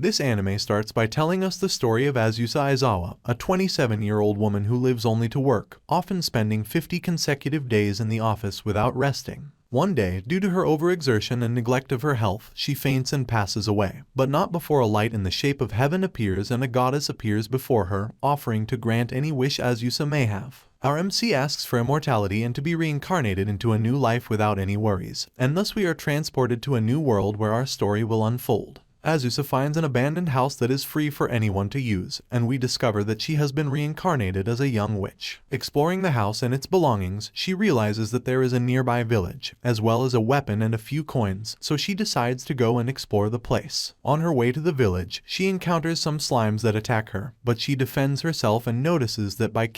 This anime starts by telling us the story of Azusa Aizawa, a 27-year-old woman who lives only to work, often spending 50 consecutive days in the office without resting. One day, due to her overexertion and neglect of her health, she faints and passes away. But not before a light in the shape of heaven appears and a goddess appears before her, offering to grant any wish Azusa may have. Our MC asks for immortality and to be reincarnated into a new life without any worries, and thus we are transported to a new world where our story will unfold. Azusa finds an abandoned house that is free for anyone to use, and we discover that she has been reincarnated as a young witch. Exploring the house and its belongings, she realizes that there is a nearby village, as well as a weapon and a few coins, so she decides to go and explore the place. On her way to the village, she encounters some slimes that attack her, but she defends herself and notices that by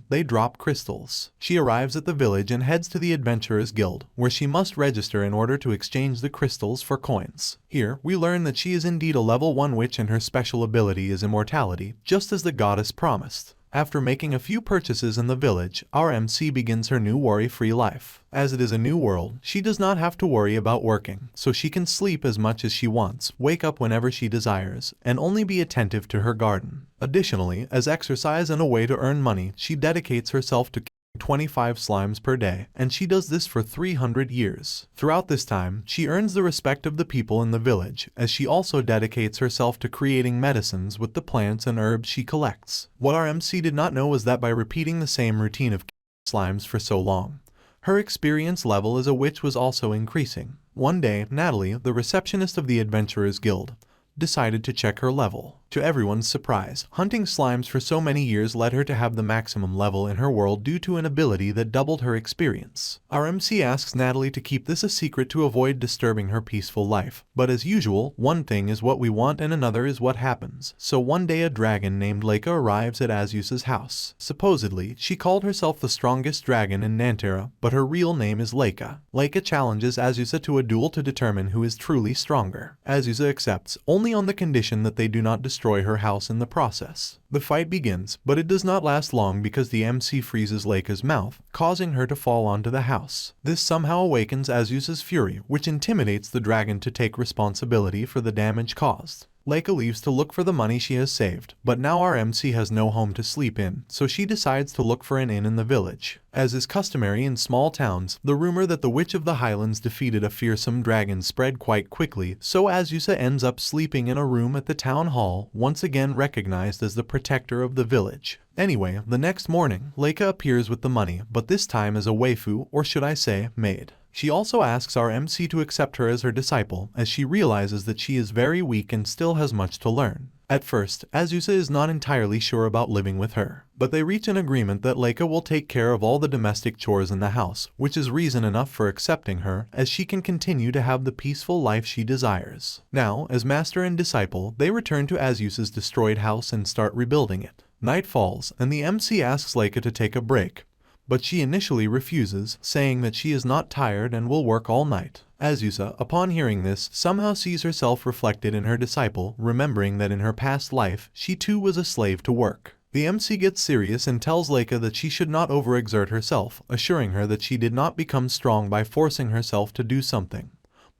they drop crystals. She arrives at the village and heads to the Adventurers Guild, where she must register in order to exchange the crystals for coins. Here, we learn that she is indeed a level 1 witch and her special ability is immortality, just as the goddess promised. After making a few purchases in the village, our MC begins her new worry-free life. As it is a new world, she does not have to worry about working, so she can sleep as much as she wants, wake up whenever she desires, and only be attentive to her garden. Additionally, as exercise and a way to earn money, she dedicates herself to 25 slimes per day, and she does this for 300 years. Throughout this time, she earns the respect of the people in the village, as she also dedicates herself to creating medicines with the plants and herbs she collects. What our MC did not know was that by repeating the same routine of slimes for so long, her experience level as a witch was also increasing. One day, Natalie, the receptionist of the Adventurers Guild, decided to check her level. To everyone's surprise, hunting slimes for so many years led her to have the maximum level in her world due to an ability that doubled her experience. Our MC asks Natalie to keep this a secret to avoid disturbing her peaceful life, but as usual, one thing is what we want and another is what happens. So one day a dragon named Leica arrives at Azusa's house. Supposedly, she called herself the strongest dragon in Nantera, but her real name is Leica. Leica challenges Azusa to a duel to determine who is truly stronger. Azusa accepts, only on the condition that they do not destroy her house in the process. The fight begins, but it does not last long because the MC freezes Leica's mouth, causing her to fall onto the house. This somehow awakens Azusa's fury, which intimidates the dragon to take responsibility for the damage caused. Leica leaves to look for the money she has saved, but now our MC has no home to sleep in, so she decides to look for an inn in the village. As is customary in small towns, the rumor that the Witch of the Highlands defeated a fearsome dragon spread quite quickly, so Azusa ends up sleeping in a room at the town hall, once again recognized as the protector of the village. Anyway, the next morning, Leica appears with the money, but this time as a waifu, or should I say, maid. She also asks our MC to accept her as her disciple, as she realizes that she is very weak and still has much to learn. At first, Azusa is not entirely sure about living with her, but they reach an agreement that Leica will take care of all the domestic chores in the house, which is reason enough for accepting her, as she can continue to have the peaceful life she desires. Now, as master and disciple, they return to Azusa's destroyed house and start rebuilding it. Night falls, and the MC asks Leica to take a break, but she initially refuses, saying that she is not tired and will work all night. Azusa, upon hearing this, somehow sees herself reflected in her disciple, remembering that in her past life, she too was a slave to work. The MC gets serious and tells Leica that she should not overexert herself, assuring her that she did not become strong by forcing herself to do something,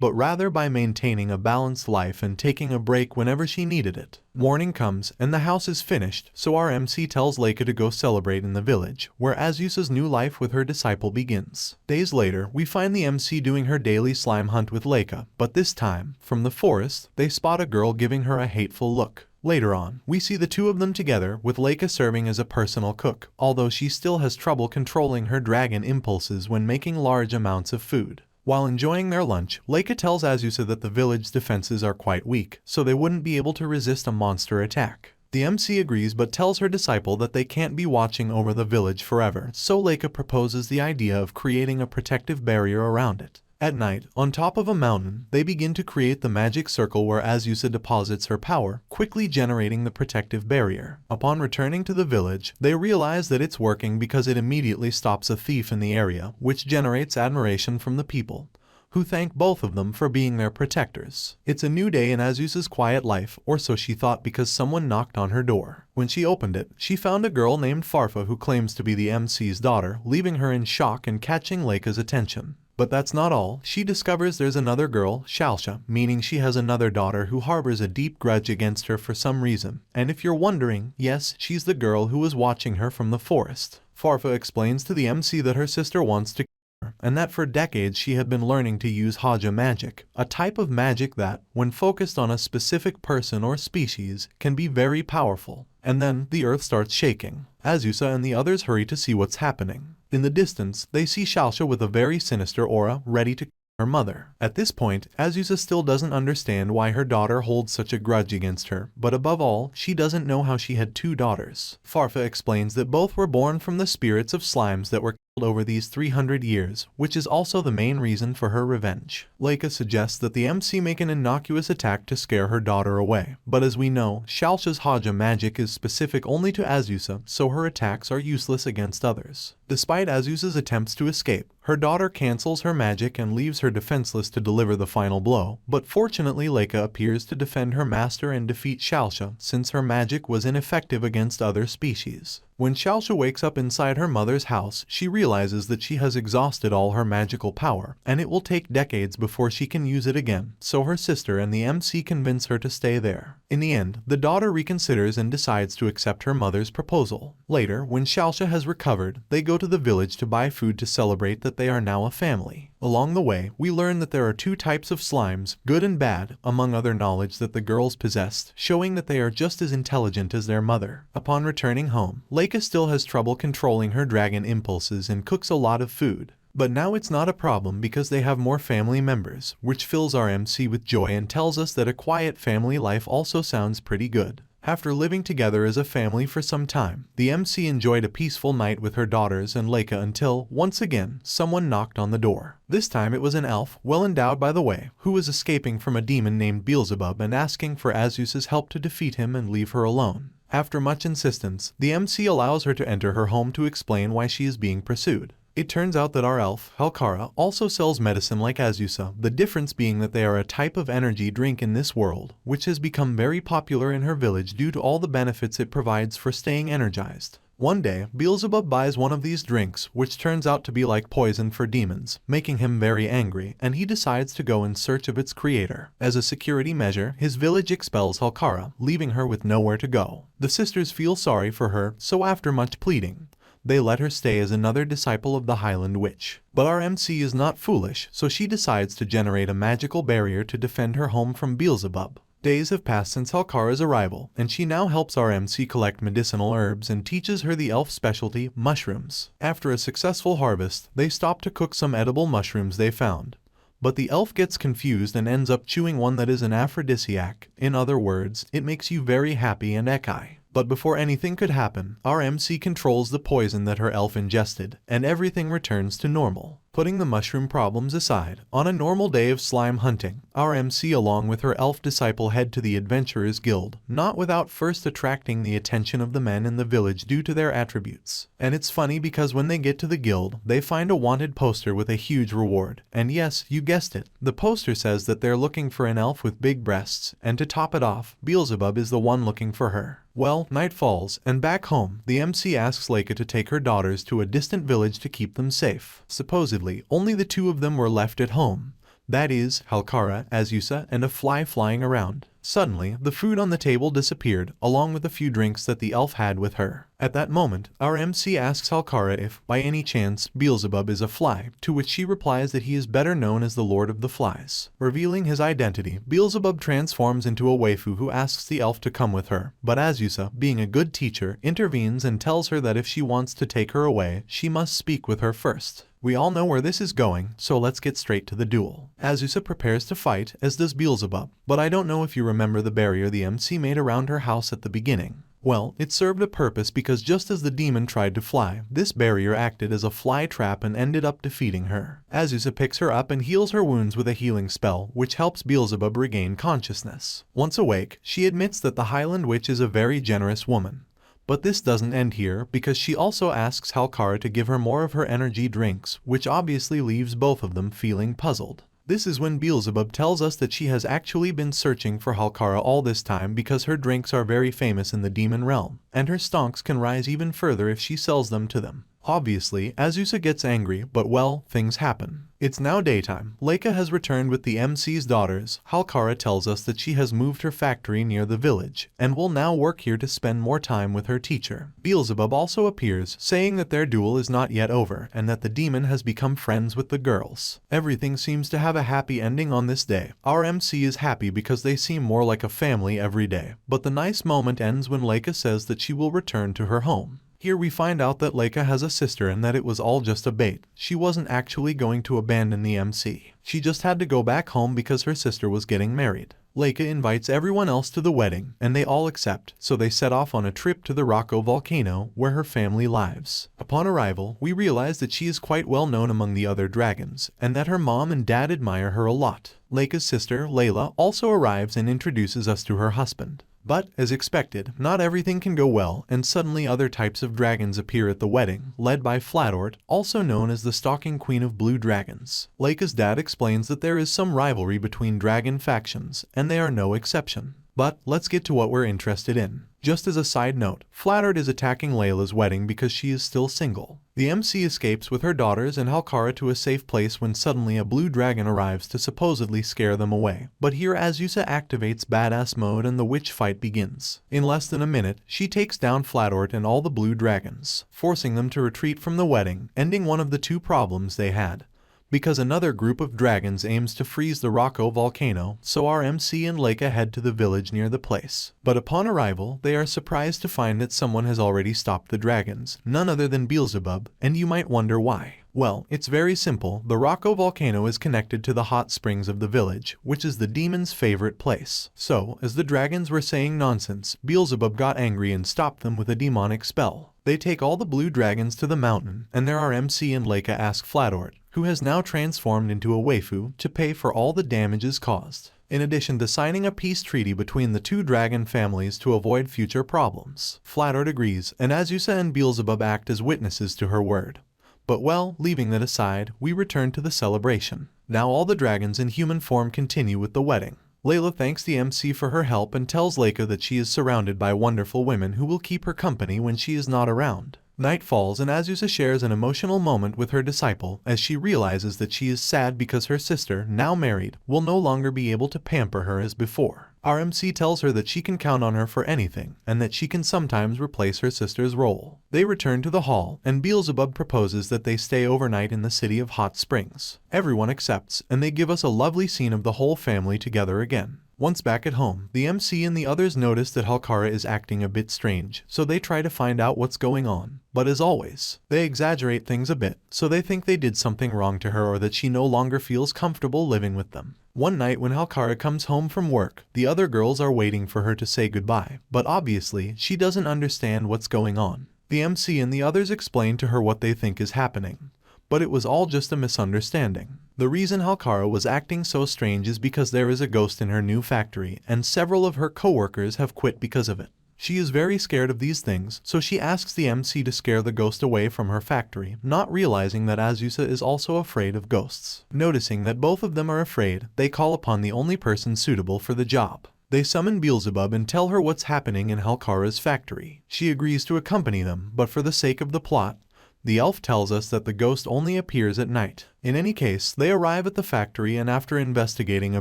but rather by maintaining a balanced life and taking a break whenever she needed it. Morning comes, and the house is finished, so our MC tells Leica to go celebrate in the village, where Azusa's new life with her disciple begins. Days later, we find the MC doing her daily slime hunt with Leica, but this time, from the forest, they spot a girl giving her a hateful look. Later on, we see the two of them together, with Leica serving as a personal cook, although she still has trouble controlling her dragon impulses when making large amounts of food. While enjoying their lunch, Leica tells Azusa that the village defenses are quite weak, so they wouldn't be able to resist a monster attack. The MC agrees but tells her disciple that they can't be watching over the village forever, so Leica proposes the idea of creating a protective barrier around it. At night, on top of a mountain, they begin to create the magic circle where Azusa deposits her power, quickly generating the protective barrier. Upon returning to the village, they realize that it's working because it immediately stops a thief in the area, which generates admiration from the people, who thank both of them for being their protectors. It's a new day in Azusa's quiet life, or so she thought, because someone knocked on her door. When she opened it, she found a girl named Farfa who claims to be the MC's daughter, leaving her in shock and catching Leica's attention. But that's not all. She discovers there's another girl, Shalsha, meaning she has another daughter who harbors a deep grudge against her for some reason. And if you're wondering, yes, she's the girl who was watching her from the forest. Farfa explains to the MC that her sister wants to kill her, and that for decades she had been learning to use Haja magic, a type of magic that, when focused on a specific person or species, can be very powerful. And then, the earth starts shaking. Azusa and the others hurry to see what's happening. In the distance, they see Shalsha with a very sinister aura, ready to kill her mother. At this point, Azusa still doesn't understand why her daughter holds such a grudge against her, but above all, she doesn't know how she had two daughters. Farfa explains that both were born from the spirits of slimes that were killed over these 300 years, which is also the main reason for her revenge. Leica suggests that the MC make an innocuous attack to scare her daughter away, but as we know, Shalsha's Haja magic is specific only to Azusa, so her attacks are useless against others. Despite Azusa's attempts to escape, her daughter cancels her magic and leaves her defenseless to deliver the final blow, but fortunately Leica appears to defend her master and defeat Shalsha since her magic was ineffective against other species. When Shalsha wakes up inside her mother's house, she realizes that she has exhausted all her magical power, and it will take decades before she can use it again, so her sister and the MC convince her to stay there. In the end, the daughter reconsiders and decides to accept her mother's proposal. Later, when Shalsha has recovered, they go to the village to buy food to celebrate that they are now a family. Along the way, we learn that there are two types of slimes, good and bad, among other knowledge that the girls possessed, showing that they are just as intelligent as their mother. Upon returning home, Leica still has trouble controlling her dragon impulses and cooks a lot of food. But now it's not a problem because they have more family members, which fills our MC with joy and tells us that a quiet family life also sounds pretty good. After living together as a family for some time, the MC enjoyed a peaceful night with her daughters and Leica until, once again, someone knocked on the door. This time it was an elf, well endowed by the way, who was escaping from a demon named Beelzebub and asking for Azusa's help to defeat him and leave her alone. After much insistence, the MC allows her to enter her home to explain why she is being pursued. It turns out that our elf, Halkara, also sells medicine like Azusa, the difference being that they are a type of energy drink in this world, which has become very popular in her village due to all the benefits it provides for staying energized. One day, Beelzebub buys one of these drinks, which turns out to be like poison for demons, making him very angry, and he decides to go in search of its creator. As a security measure, his village expels Halkara, leaving her with nowhere to go. The sisters feel sorry for her, so after much pleading, they let her stay as another disciple of the Highland Witch. But our MC is not foolish, so she decides to generate a magical barrier to defend her home from Beelzebub. Days have passed since Halkara's arrival, and she now helps our MC collect medicinal herbs and teaches her the elf specialty, mushrooms. After a successful harvest, they stop to cook some edible mushrooms they found. But the elf gets confused and ends up chewing one that is an aphrodisiac. In other words, it makes you very happy and eki. But before anything could happen, our MC controls the poison that her elf ingested, and everything returns to normal. Putting the mushroom problems aside, on a normal day of slime hunting, our MC along with her elf disciple head to the Adventurers Guild, not without first attracting the attention of the men in the village due to their attributes. And it's funny because when they get to the guild, they find a wanted poster with a huge reward. And yes, you guessed it, the poster says that they're looking for an elf with big breasts, and to top it off, Beelzebub is the one looking for her. Well, night falls, and back home, the MC asks Leica to take her daughters to a distant village to keep them safe. Supposedly, only the two of them were left at home. That is, Halkara, Azusa, and a fly flying around. Suddenly, the food on the table disappeared, along with a few drinks that the elf had with her. At that moment, our MC asks Halkara if, by any chance, Beelzebub is a fly, to which she replies that he is better known as the Lord of the Flies. Revealing his identity, Beelzebub transforms into a waifu who asks the elf to come with her, but Azusa, being a good teacher, intervenes and tells her that if she wants to take her away, she must speak with her first. We all know where this is going, so let's get straight to the duel. Azusa prepares to fight, as does Beelzebub, but I don't know if you remember the barrier the MC made around her house at the beginning. Well, it served a purpose because just as the demon tried to fly, this barrier acted as a fly trap and ended up defeating her. Azusa picks her up and heals her wounds with a healing spell, which helps Beelzebub regain consciousness. Once awake, she admits that the Highland Witch is a very generous woman. But this doesn't end here, because she also asks Halkara to give her more of her energy drinks, which obviously leaves both of them feeling puzzled. This is when Beelzebub tells us that she has actually been searching for Halkara all this time because her drinks are very famous in the demon realm, and her stonks can rise even further if she sells them to them. Obviously, Azusa gets angry, but well, things happen. It's now daytime. Leica has returned with the MC's daughters. Halkara tells us that she has moved her factory near the village, and will now work here to spend more time with her teacher. Beelzebub also appears, saying that their duel is not yet over, and that the demon has become friends with the girls. Everything seems to have a happy ending on this day. Our MC is happy because they seem more like a family every day. But the nice moment ends when Leica says that she will return to her home. Here we find out that Leica has a sister and that it was all just a bait. She wasn't actually going to abandon the MC. She just had to go back home because her sister was getting married. Leica invites everyone else to the wedding, and they all accept, so they set off on a trip to the Rocco volcano, where her family lives. Upon arrival, we realize that she is quite well known among the other dragons, and that her mom and dad admire her a lot. Leica's sister, Layla, also arrives and introduces us to her husband. But, as expected, not everything can go well, and suddenly other types of dragons appear at the wedding, led by Flatort, also known as the stalking queen of blue dragons. Leica's dad explains that there is some rivalry between dragon factions, and they are no exception. But, let's get to what we're interested in. Just as a side note, Flatort is attacking Layla's wedding because she is still single. The MC escapes with her daughters and Halkara to a safe place when suddenly a blue dragon arrives to supposedly scare them away. But here Azusa activates badass mode and the witch fight begins. In less than a minute, she takes down Flatort and all the blue dragons, forcing them to retreat from the wedding, ending one of the two problems they had. Because another group of dragons aims to freeze the Rocco volcano, so our MC and Leica head to the village near the place. But upon arrival, they are surprised to find that someone has already stopped the dragons, none other than Beelzebub, and you might wonder why. Well, it's very simple. The Rocco volcano is connected to the hot springs of the village, which is the demon's favorite place. So, as the dragons were saying nonsense, Beelzebub got angry and stopped them with a demonic spell. They take all the blue dragons to the mountain, and there our MC and Leica ask Flatort, who has now transformed into a waifu, to pay for all the damages caused, in addition to signing a peace treaty between the two dragon families to avoid future problems. Flatort agrees, and Azusa and Beelzebub act as witnesses to her word. But well, leaving that aside, we return to the celebration. Now all the dragons in human form continue with the wedding. Layla thanks the MC for her help and tells Leica that she is surrounded by wonderful women who will keep her company when she is not around. Night falls and Azusa shares an emotional moment with her disciple as she realizes that she is sad because her sister, now married, will no longer be able to pamper her as before. Our MC tells her that she can count on her for anything, and that she can sometimes replace her sister's role. They return to the hall, and Beelzebub proposes that they stay overnight in the city of hot springs. Everyone accepts, and they give us a lovely scene of the whole family together again. Once back at home, the MC and the others notice that Halkara is acting a bit strange, so they try to find out what's going on. But as always, they exaggerate things a bit, so they think they did something wrong to her or that she no longer feels comfortable living with them. One night when Halkara comes home from work, the other girls are waiting for her to say goodbye, but obviously, she doesn't understand what's going on. The MC and the others explain to her what they think is happening. But it was all just a misunderstanding. The reason Halkara was acting so strange is because there is a ghost in her new factory, and several of her co-workers have quit because of it. She is very scared of these things, so she asks the MC to scare the ghost away from her factory, not realizing that Azusa is also afraid of ghosts. Noticing that both of them are afraid, they call upon the only person suitable for the job. They summon Beelzebub and tell her what's happening in Halkara's factory. She agrees to accompany them, but for the sake of the plot, the elf tells us that the ghost only appears at night. In any case, they arrive at the factory and after investigating a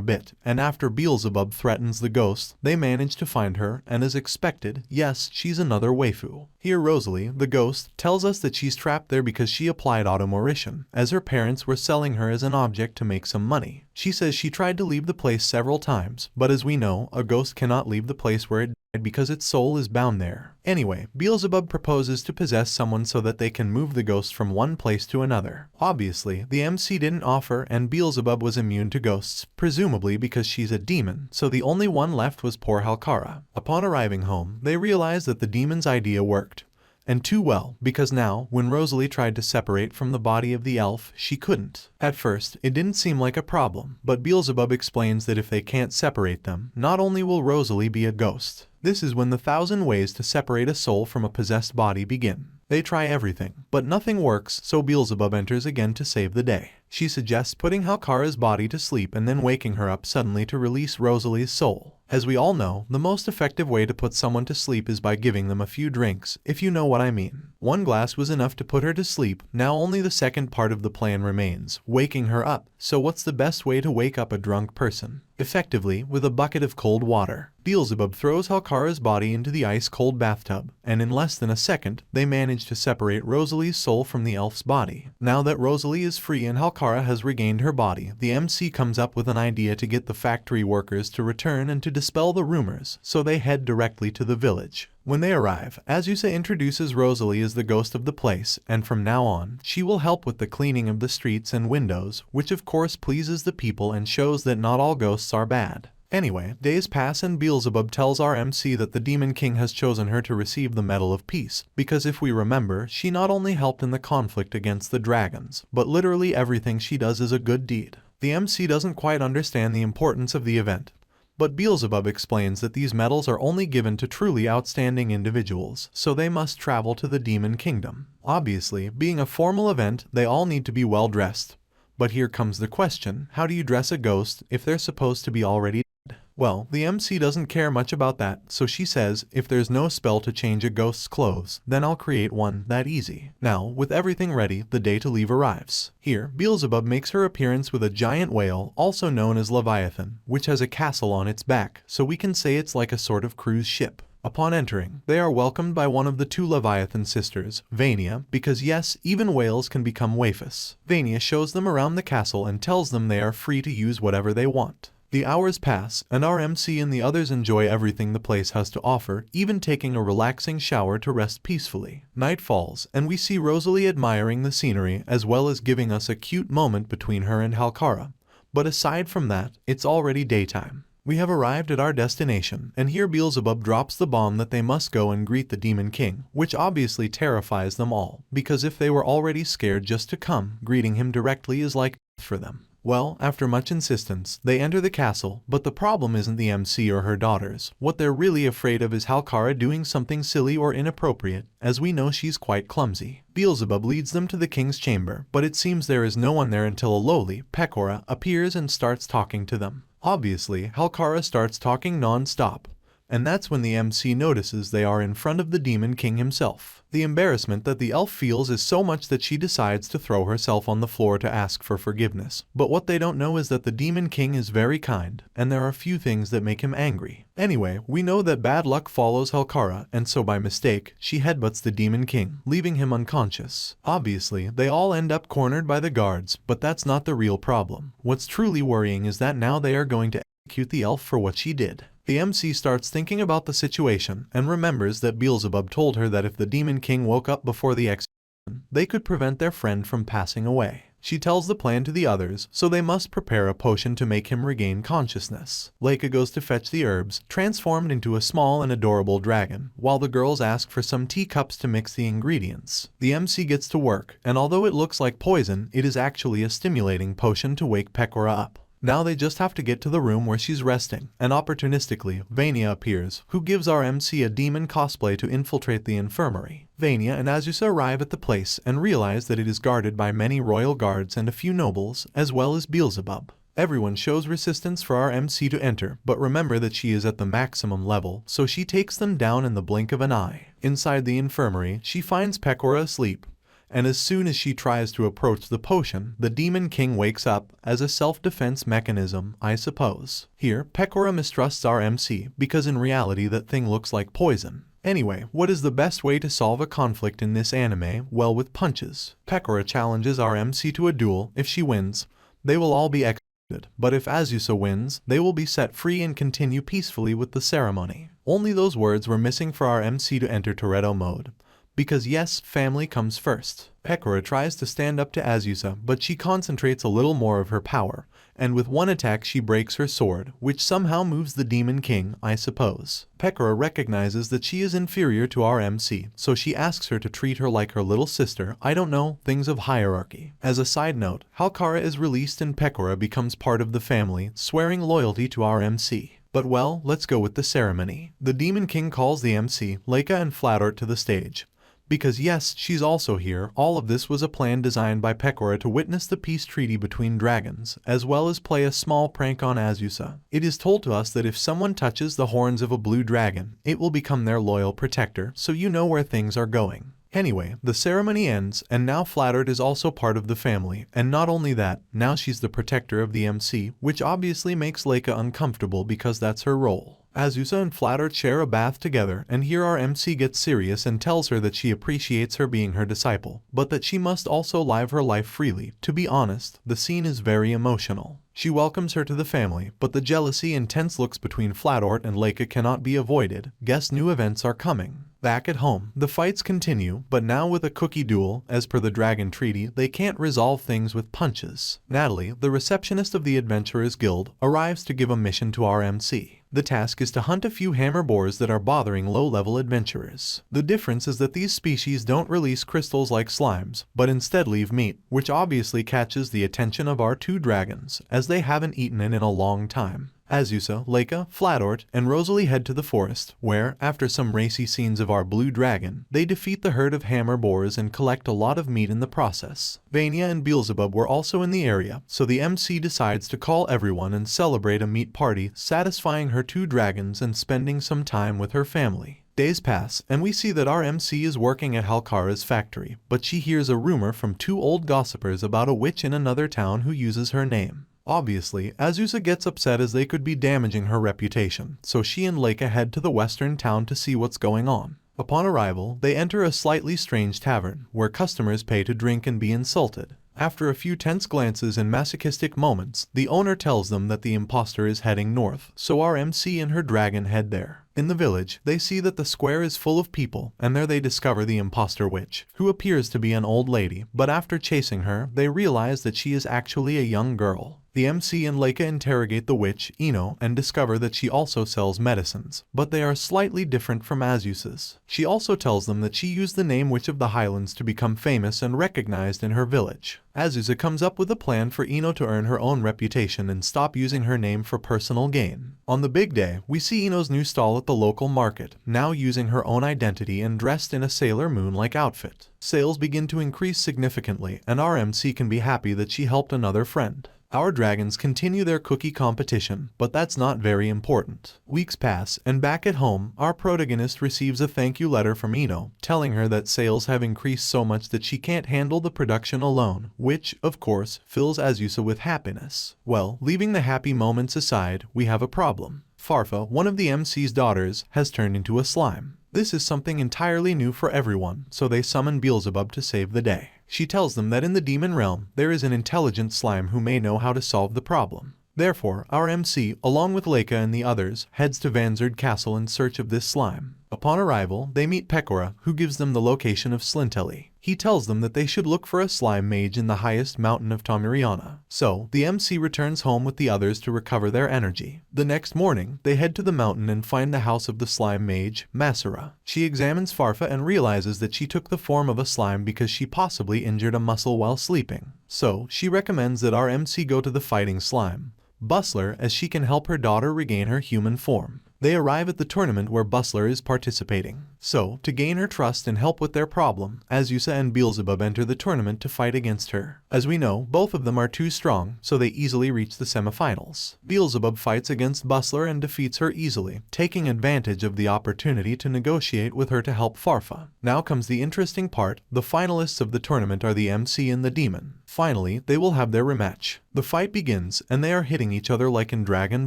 bit, and after Beelzebub threatens the ghost, they manage to find her, and as expected, yes, she's another waifu. Here Rosalie, the ghost, tells us that she's trapped there because she applied automorition, as her parents were selling her as an object to make some money. She says she tried to leave the place several times, but as we know, a ghost cannot leave the place where it because its soul is bound there. Anyway, Beelzebub proposes to possess someone so that they can move the ghost from one place to another. Obviously, the MC didn't offer and Beelzebub was immune to ghosts, presumably because she's a demon, so the only one left was poor Halkara. Upon arriving home, they realize that the demon's idea worked. And too well, because now, when Rosalie tried to separate from the body of the elf, she couldn't. At first, it didn't seem like a problem, but Beelzebub explains that if they can't separate them, not only will Rosalie be a ghost. This is when the 1,000 ways to separate a soul from a possessed body begin. They try everything, but nothing works, so Beelzebub enters again to save the day. She suggests putting Halkara's body to sleep and then waking her up suddenly to release Rosalie's soul. As we all know, the most effective way to put someone to sleep is by giving them a few drinks, if you know what I mean. One glass was enough to put her to sleep, now only the second part of the plan remains, waking her up. So what's the best way to wake up a drunk person? Effectively, with a bucket of cold water. Beelzebub throws Halkara's body into the ice-cold bathtub, and in less than a second, they manage to separate Rosalie's soul from the elf's body. Now that Rosalie is free and Halkara has regained her body, the MC comes up with an idea to get the factory workers to return and to dispel the rumors, so they head directly to the village. When they arrive, Azusa introduces Rosalie as the ghost of the place, and from now on, she will help with the cleaning of the streets and windows, which of course pleases the people and shows that not all ghosts are bad. Anyway, days pass and Beelzebub tells our MC that the Demon King has chosen her to receive the Medal of Peace, because if we remember, she not only helped in the conflict against the dragons, but literally everything she does is a good deed. The MC doesn't quite understand the importance of the event, but Beelzebub explains that these medals are only given to truly outstanding individuals, so they must travel to the Demon Kingdom. Obviously, being a formal event, they all need to be well dressed. But here comes the question, how do you dress a ghost if they're supposed to be already dead? Well, the MC doesn't care much about that, so she says, if there's no spell to change a ghost's clothes, then I'll create one, that easy. Now, with everything ready, the day to leave arrives. Here, Beelzebub makes her appearance with a giant whale, also known as Leviathan, which has a castle on its back, so we can say it's like a sort of cruise ship. Upon entering, they are welcomed by one of the two Leviathan sisters, Vania, because yes, even whales can become waifus. Vania shows them around the castle and tells them they are free to use whatever they want. The hours pass, and our MC and the others enjoy everything the place has to offer, even taking a relaxing shower to rest peacefully. Night falls, and we see Rosalie admiring the scenery as well as giving us a cute moment between her and Halkara. But aside from that, it's already daytime. We have arrived at our destination, and here Beelzebub drops the bomb that they must go and greet the Demon King, which obviously terrifies them all, because if they were already scared just to come, greeting him directly is like death for them. Well, after much insistence, they enter the castle, but the problem isn't the MC or her daughters. What they're really afraid of is Halkara doing something silly or inappropriate, as we know she's quite clumsy. Beelzebub leads them to the king's chamber, but it seems there is no one there until a lowly Pecora appears and starts talking to them. Obviously, Halkara starts talking non-stop, and that's when the MC notices they are in front of the Demon King himself. The embarrassment that the elf feels is so much that she decides to throw herself on the floor to ask for forgiveness. But what they don't know is that the Demon King is very kind, and there are few things that make him angry. Anyway, we know that bad luck follows Halkara, and so by mistake, she headbutts the Demon King, leaving him unconscious. Obviously, they all end up cornered by the guards, but that's not the real problem. What's truly worrying is that now they are going to execute the elf for what she did. The MC starts thinking about the situation and remembers that Beelzebub told her that if the Demon King woke up before the execution, they could prevent their friend from passing away. She tells the plan to the others, so they must prepare a potion to make him regain consciousness. Leica goes to fetch the herbs, transformed into a small and adorable dragon, while the girls ask for some teacups to mix the ingredients. The MC gets to work, and although it looks like poison, it is actually a stimulating potion to wake Pecora up. Now they just have to get to the room where she's resting, and opportunistically, Vania appears, who gives our MC a demon cosplay to infiltrate the infirmary. Vania and Azusa arrive at the place and realize that it is guarded by many royal guards and a few nobles, as well as Beelzebub. Everyone shows resistance for our MC to enter, but remember that she is at the maximum level, so she takes them down in the blink of an eye. Inside the infirmary, she finds Pecora asleep, and as soon as she tries to approach the potion, the Demon King wakes up, as a self-defense mechanism, I suppose. Here, Pecora mistrusts our MC, because in reality that thing looks like poison. Anyway, what is the best way to solve a conflict in this anime? Well, with punches. Pecora challenges our MC to a duel. If she wins, they will all be executed, but if Azusa wins, they will be set free and continue peacefully with the ceremony. Only those words were missing for our MC to enter Toretto mode. Because yes, family comes first. Pecora tries to stand up to Azusa, but she concentrates a little more of her power, and with one attack she breaks her sword, which somehow moves the Demon King, I suppose. Pecora recognizes that she is inferior to our MC, so she asks her to treat her like her little sister. I don't know, things of hierarchy. As a side note, Halkara is released and Pecora becomes part of the family, swearing loyalty to our MC. But well, let's go with the ceremony. The Demon King calls the MC, Leica and Flatort to the stage. Because yes, she's also here. All of this was a plan designed by Pecora to witness the peace treaty between dragons, as well as play a small prank on Azusa. It is told to us that if someone touches the horns of a blue dragon, it will become their loyal protector, so you know where things are going. Anyway, the ceremony ends, and now Flattered is also part of the family, and not only that, now she's the protector of the MC, which obviously makes Leica uncomfortable because that's her role. Azusa and Flattered share a bath together, and here our MC gets serious and tells her that she appreciates her being her disciple, but that she must also live her life freely. To be honest, the scene is very emotional. She welcomes her to the family, but the jealousy and tense looks between Flattered and Leica cannot be avoided. Guess new events are coming. Back at home, the fights continue, but now with a cookie duel. As per the Dragon Treaty, they can't resolve things with punches. Natalie, the receptionist of the Adventurers Guild, arrives to give a mission to our MC. The task is to hunt a few hammer boars that are bothering low-level adventurers. The difference is that these species don't release crystals like slimes, but instead leave meat, which obviously catches the attention of our two dragons, as they haven't eaten it in a long time. Azusa, Leica, Flattered, and Rosalie head to the forest, where, after some racy scenes of our blue dragon, they defeat the herd of hammer boars and collect a lot of meat in the process. Vania and Beelzebub were also in the area, so the MC decides to call everyone and celebrate a meat party, satisfying her two dragons and spending some time with her family. Days pass, and we see that our MC is working at Halkara's factory, but she hears a rumor from two old gossipers about a witch in another town who uses her name. Obviously, Azusa gets upset as they could be damaging her reputation, so she and Leica head to the western town to see what's going on. Upon arrival, they enter a slightly strange tavern, where customers pay to drink and be insulted. After a few tense glances and masochistic moments, the owner tells them that the imposter is heading north, so our MC and her dragon head there. In the village, they see that the square is full of people, and there they discover the imposter witch, who appears to be an old lady, but after chasing her, they realize that she is actually a young girl. The MC and Leica interrogate the witch, Ino, and discover that she also sells medicines, but they are slightly different from Azusa's. She also tells them that she used the name Witch of the Highlands to become famous and recognized in her village. Azusa comes up with a plan for Ino to earn her own reputation and stop using her name for personal gain. On the big day, we see Ino's new stall at the local market, now using her own identity and dressed in a Sailor Moon-like outfit. Sales begin to increase significantly, and our MC can be happy that she helped another friend. Our dragons continue their cookie competition, but that's not very important. Weeks pass, and back at home, our protagonist receives a thank you letter from Ino, telling her that sales have increased so much that she can't handle the production alone, which, of course, fills Azusa with happiness. Well, leaving the happy moments aside, we have a problem. Farfa, one of the MC's daughters, has turned into a slime. This is something entirely new for everyone, so they summon Beelzebub to save the day. She tells them that in the demon realm, there is an intelligent slime who may know how to solve the problem. Therefore, our MC, along with Leica and the others, heads to Vanzard Castle in search of this slime. Upon arrival, they meet Pecora, who gives them the location of Slintelli. He tells them that they should look for a slime mage in the highest mountain of Tomiriana. So, the MC returns home with the others to recover their energy. The next morning, they head to the mountain and find the house of the slime mage, Masura. She examines Farfa and realizes that she took the form of a slime because she possibly injured a muscle while sleeping. So, she recommends that our MC go to the fighting slime, Bustler, as she can help her daughter regain her human form. They arrive at the tournament where Bustler is participating. So, to gain her trust and help with their problem, Azusa and Beelzebub enter the tournament to fight against her. As we know, both of them are too strong, so they easily reach the semifinals. Beelzebub fights against Bustler and defeats her easily, taking advantage of the opportunity to negotiate with her to help Farfa. Now comes the interesting part. The finalists of the tournament are the MC and the Demon. Finally, they will have their rematch. The fight begins, and they are hitting each other like in Dragon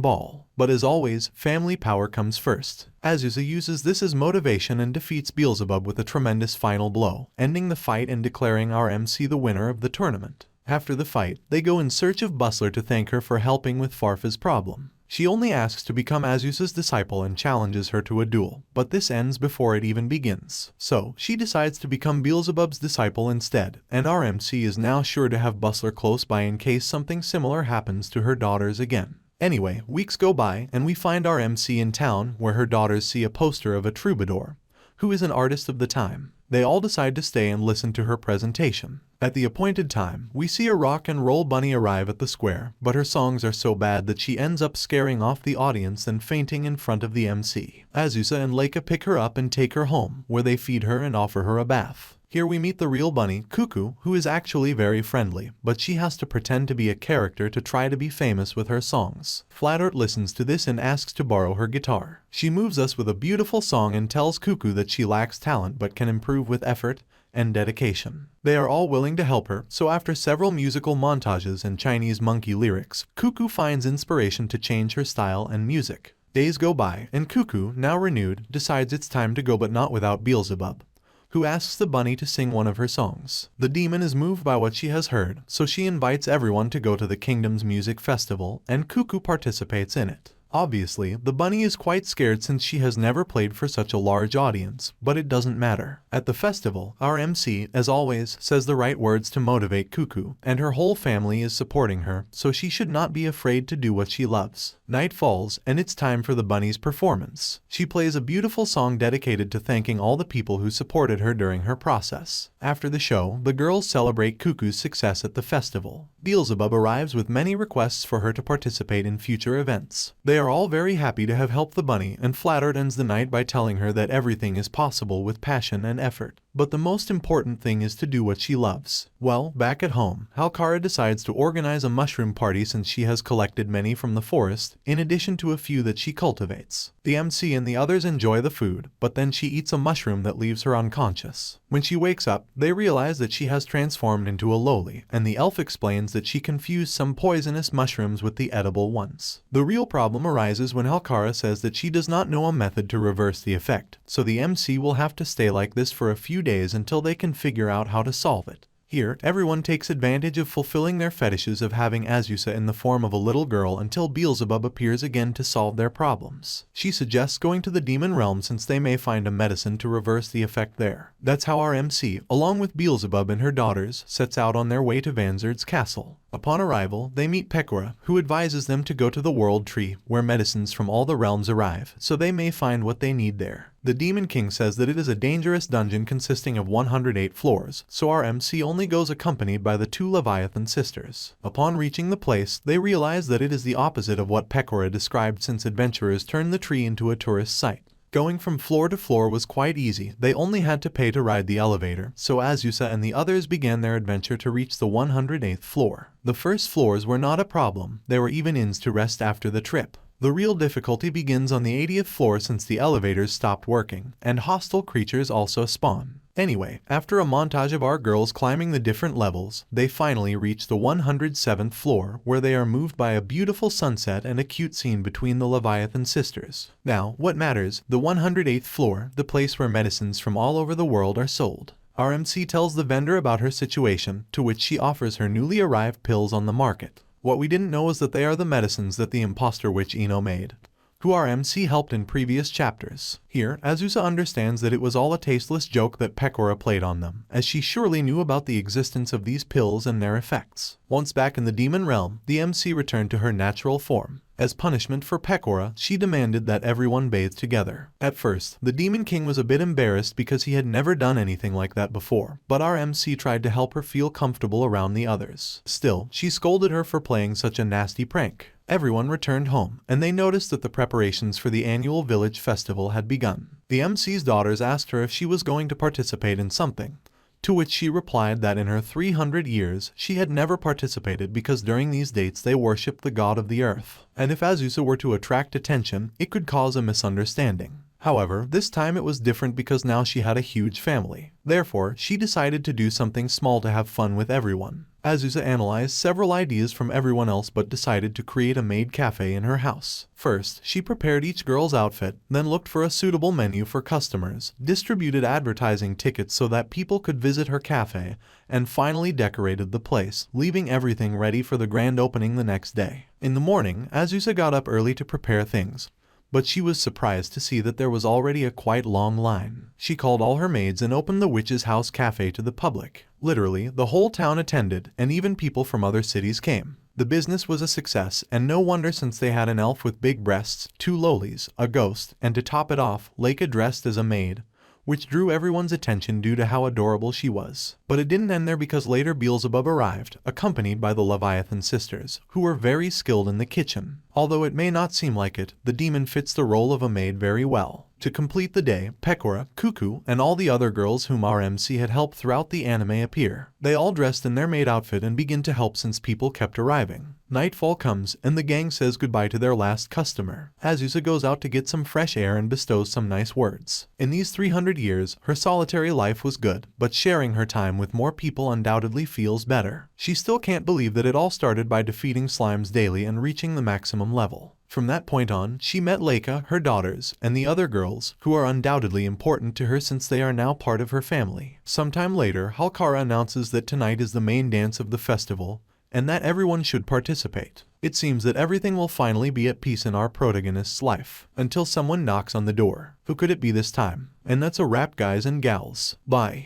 Ball. But as always, family power comes first. Azusa uses this as motivation and defeats Beelzebub with a tremendous final blow, ending the fight and declaring our MC the winner of the tournament. After the fight, they go in search of Bustler to thank her for helping with Farfa's problem. She only asks to become Azusa's disciple and challenges her to a duel, but this ends before it even begins. So, she decides to become Beelzebub's disciple instead, and our MC is now sure to have Bustler close by in case something similar happens to her daughters again. Anyway, weeks go by, and we find our MC in town, where her daughters see a poster of a troubadour, who is an artist of the time. They all decide to stay and listen to her presentation. At the appointed time, we see a rock and roll bunny arrive at the square, but her songs are so bad that she ends up scaring off the audience and fainting in front of the MC. Azusa and Leica pick her up and take her home, where they feed her and offer her a bath. Here we meet the real bunny, Cuckoo, who is actually very friendly, but she has to pretend to be a character to try to be famous with her songs. Flatheart listens to this and asks to borrow her guitar. She moves us with a beautiful song and tells Cuckoo that she lacks talent but can improve with effort and dedication. They are all willing to help her, so after several musical montages and Chinese monkey lyrics, Cuckoo finds inspiration to change her style and music. Days go by, and Cuckoo, now renewed, decides it's time to go, but not without Beelzebub, who asks the bunny to sing one of her songs. The demon is moved by what she has heard, so she invites everyone to go to the kingdom's music festival, and Cuckoo participates in it. Obviously, the bunny is quite scared since she has never played for such a large audience, but it doesn't matter. At the festival, our MC, as always, says the right words to motivate Cuckoo, and her whole family is supporting her, so she should not be afraid to do what she loves. Night falls, and it's time for the bunny's performance. She plays a beautiful song dedicated to thanking all the people who supported her during her process. After the show, the girls celebrate Cuckoo's success at the festival. Beelzebub arrives with many requests for her to participate in future events. They are all very happy to have helped the bunny, and Flatheart ends the night by telling her that everything is possible with passion and effort. But the most important thing is to do what she loves. Well, back at home, Halkara decides to organize a mushroom party since she has collected many from the forest, in addition to a few that she cultivates. The MC and the others enjoy the food, but then she eats a mushroom that leaves her unconscious. When she wakes up, they realize that she has transformed into a loli, and the elf explains that she confused some poisonous mushrooms with the edible ones. The real problem arises when Halkara says that she does not know a method to reverse the effect, so the MC will have to stay like this for a few days until they can figure out how to solve it. Here, everyone takes advantage of fulfilling their fetishes of having Azusa in the form of a little girl until Beelzebub appears again to solve their problems. She suggests going to the demon realm since they may find a medicine to reverse the effect there. That's how our MC, along with Beelzebub and her daughters, sets out on their way to Vanzard's castle. Upon arrival, they meet Pecora, who advises them to go to the World Tree, where medicines from all the realms arrive, so they may find what they need there. The Demon King says that it is a dangerous dungeon consisting of 108 floors, so our MC only goes accompanied by the two Leviathan sisters. Upon reaching the place, they realize that it is the opposite of what Pecora described since adventurers turned the tree into a tourist site. Going from floor to floor was quite easy, they only had to pay to ride the elevator, so Azusa and the others began their adventure to reach the 108th floor. The first floors were not a problem, there were even inns to rest after the trip. The real difficulty begins on the 80th floor since the elevators stopped working, and hostile creatures also spawn. Anyway, after a montage of our girls climbing the different levels, they finally reach the 107th floor, where they are moved by a beautiful sunset and a cute scene between the Leviathan sisters. Now, what matters, the 108th floor, the place where medicines from all over the world are sold. Our MC tells the vendor about her situation, to which she offers her newly arrived pills on the market. What we didn't know is that they are the medicines that the imposter witch Ino made, who our MC helped in previous chapters. Here, Azusa understands that it was all a tasteless joke that Pecora played on them, as she surely knew about the existence of these pills and their effects. Once back in the demon realm, the MC returned to her natural form. As punishment for Pecora, she demanded that everyone bathe together. At first, the Demon King was a bit embarrassed because he had never done anything like that before, but our MC tried to help her feel comfortable around the others. Still, she scolded her for playing such a nasty prank. Everyone returned home, and they noticed that the preparations for the annual village festival had begun. The MC's daughters asked her if she was going to participate in something, to which she replied that in her 300 years, she had never participated because during these dates they worshipped the god of the earth, and if Azusa were to attract attention, it could cause a misunderstanding. However, this time it was different because now she had a huge family. Therefore, she decided to do something small to have fun with everyone. Azusa analyzed several ideas from everyone else but decided to create a maid cafe in her house. First, she prepared each girl's outfit, then looked for a suitable menu for customers, distributed advertising tickets so that people could visit her cafe, and finally decorated the place, leaving everything ready for the grand opening the next day. In the morning, Azusa got up early to prepare things, but she was surprised to see that there was already a quite long line. She called all her maids and opened the witch's house cafe to the public. Literally, the whole town attended, and even people from other cities came. The business was a success, and no wonder since they had an elf with big breasts, two lolis, a ghost, and to top it off, Leica dressed as a maid, which drew everyone's attention due to how adorable she was. But it didn't end there, because later Beelzebub arrived, accompanied by the Leviathan sisters, who were very skilled in the kitchen. Although it may not seem like it, the demon fits the role of a maid very well. To complete the day, Pecora, Cuckoo, and all the other girls whom RMC had helped throughout the anime appear. They all dressed in their maid outfit and begin to help since people kept arriving. Nightfall comes, and the gang says goodbye to their last customer. Azusa goes out to get some fresh air and bestows some nice words. In these 300 years, her solitary life was good, but sharing her time with more people undoubtedly feels better. She still can't believe that it all started by defeating slimes daily and reaching the maximum level. From that point on, she met Leica, her daughters, and the other girls, who are undoubtedly important to her since they are now part of her family. Sometime later, Halkara announces that tonight is the main dance of the festival, and that everyone should participate. It seems that everything will finally be at peace in our protagonist's life, until someone knocks on the door. Who could it be this time? And that's a wrap, guys and gals. Bye.